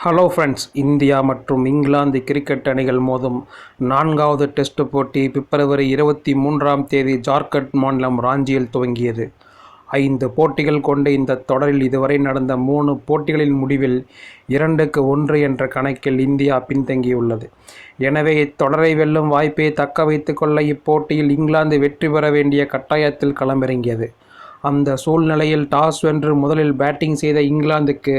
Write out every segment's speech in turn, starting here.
Hello friends, India மற்றும் England cricket அணிகள் மோதும் 4வது டெஸ்ட் போட்டி பிப்ரவரி 23ஆம் தேதி ஜார்க்கண்ட் மாநிலம் ராஞ்சியில் துவங்கியது. 5 போட்டிகள் கொண்ட இந்த தொடரில் இதுவரை நடந்த 3 போட்டிகளின் முடிவில் 2-1 என்ற கணக்கில் இந்தியா பின்தங்கியுள்ளது. எனவே இத்தொடரை வெல்லும் வாய்ப்பை தக்க வைத்துக் கொள்ள இப்போட்டியில் இங்கிலாந்து வெற்றி பெற வேண்டிய கட்டாயத்தில் களமிறங்கியது. அந்த சூழ்நிலையில் டாஸ் வென்று முதலில் பேட்டிங் செய்த இங்கிலாந்துக்கு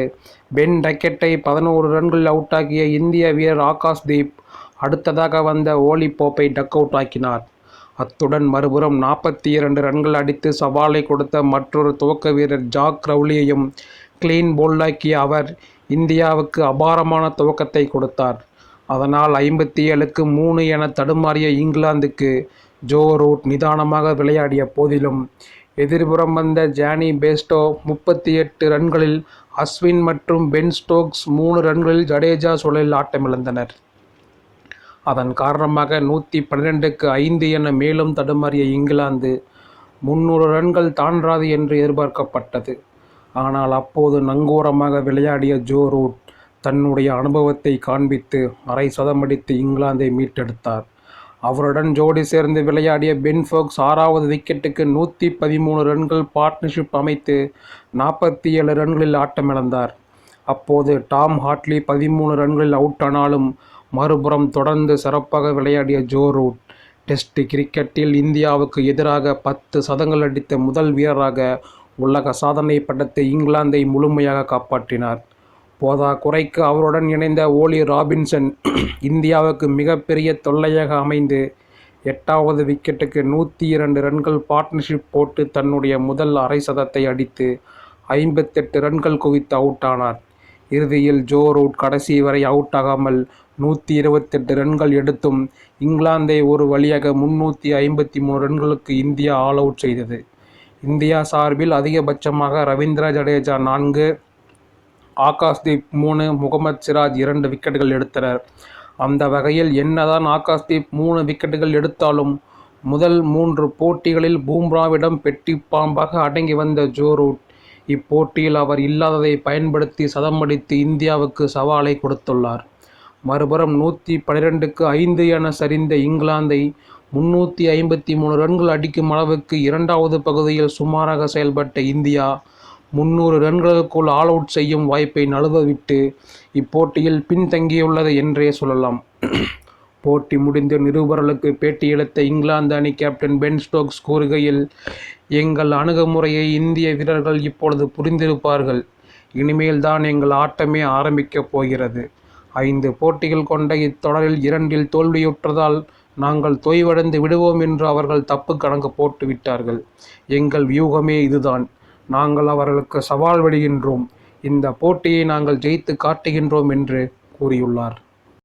பென் டக்கெட்டை 11 ரன்களில் அவுட்டாக்கிய இந்திய வீரர் ஆகாஷ்தீப் அடுத்ததாக வந்த ஓலி போப்பை டக் அவுட் ஆக்கினார். அத்துடன் மறுபுறம் 42 ரன்கள் அடித்து சவாலை கொடுத்த மற்றொரு துவக்க வீரர் ஜாக் ரவுலியையும் கிளீன் போல்டாக்கிய அவர் இந்தியாவுக்கு அபாரமான துவக்கத்தை கொடுத்தார். அதனால் 57க்கு 3 என தடுமாறிய இங்கிலாந்துக்கு ஜோ ரூட் நிதானமாக விளையாடிய போதிலும் எதிர்புறம் வந்த ஜானி பேஸ்டோ 38 ரன்களில், அஸ்வின் மற்றும் பென் ஸ்டோக்ஸ் 3 ரன்களில் ஜடேஜா சுழலில் ஆட்டமிழந்தனர். அதன் காரணமாக 112க்கு 5 என மேலும் தடுமாறிய இங்கிலாந்து 300 ரன்கள் தாண்டாது என்று எதிர்பார்க்கப்பட்டது. ஆனால் அப்போது நங்கூரமாக விளையாடிய ஜோ ரூட் தன்னுடைய அனுபவத்தை காண்பித்து அரை சதமடித்து இங்கிலாந்தை மீட்டெடுத்தார். அவருடன் ஜோடி சேர்ந்து விளையாடிய பென் ஸ்டோக்ஸ் 6வது விக்கெட்டுக்கு 113 ரன்கள் பார்ட்னர்ஷிப் அமைத்து 47 ரன்களில் ஆட்டமிழந்தார். அப்போது டாம் ஹாட்லி 13 ரன்களில் அவுட் ஆனாலும் மறுபுறம் தொடர்ந்து சிறப்பாக விளையாடிய ஜோ ரூட் டெஸ்ட் கிரிக்கெட்டில் இந்தியாவுக்கு எதிராக 10 சதங்கள் அடித்த முதல் வீரராக உலக சாதனை படைத்து இங்கிலாந்தை முழுமையாக காப்பாற்றினார். போதா குறைக்கு அவருடன் இணைந்த ஓலி ராபின்சன் இந்தியாவுக்கு மிகப்பெரிய தொல்லையாக அமைந்து 8வது விக்கெட்டுக்கு 102 ரன்கள் பார்ட்னர்ஷிப் போட்டு தன்னுடைய முதல் அரை சதத்தை அடித்து 58 ரன்கள் குவித்து அவுட் ஆனார். இறுதியில் ஜோ ரூட் கடைசி வரை அவுட் ஆகாமல் 128 ரன்கள் எடுத்தும் இங்கிலாந்தை ஒரு வழியாக 353 ரன்களுக்கு இந்தியா ஆல் அவுட் செய்தது. இந்தியா சார்பில் அதிகபட்சமாக ரவீந்திர ஜடேஜா 4, ஆகாஷ்தீப் 3, முகமது சிராஜ் 2 விக்கெட்டுகள் எடுத்தனர். அந்த வகையில் என்னதான் ஆகாஷ்தீப் 3 விக்கெட்டுகள் எடுத்தாலும் முதல் 3 போட்டிகளில் பூம்ராவிடம் பெட்டி பாம்பாக அடங்கி வந்த ஜோ ரூட் இப்போட்டியில் அவர் இல்லாததை பயன்படுத்தி சதமடித்து இந்தியாவுக்கு சவாலை கொடுத்துள்ளார். மறுபுறம் 112க்கு 5 என சரிந்த இங்கிலாந்தை 353 ரன்கள் அடிக்கும் அளவுக்கு 2வது பகுதியில் சுமாராக செயல்பட்ட இந்தியா 300 ரன்களுக்குள் ஆல் அவுட் செய்யும் வாய்ப்பை நழுவவிட்டு இப்போட்டியில் பின்தங்கியுள்ளது என்றே சொல்லலாம். போட்டி முடிந்து நிருபர்களுக்கு பேட்டியளித்த இங்கிலாந்து அணி கேப்டன் பென் ஸ்டோக்ஸ் கூறுகையில், எங்கள் அணுகுமுறையை இந்திய வீரர்கள் இப்பொழுது புரிந்திருப்பார்கள். இனிமேல் தான் எங்கள் ஆட்டமே ஆரம்பிக்கப் போகிறது. 5 போட்டிகள் கொண்ட இத்தொடரில் 2இல் தோல்வியுற்றதால் நாங்கள் தொய்வடைந்து விடுவோம் என்று அவர்கள் தப்பு கணக்கு போட்டு விட்டார்கள். எங்கள் வியூகமே இதுதான். நாங்கள் அவர்களுக்கு சவால் விடுகின்றோம். இந்த போட்டியை நாங்கள் ஜெயித்து காட்டுகின்றோம் என்று கூறியுள்ளார்.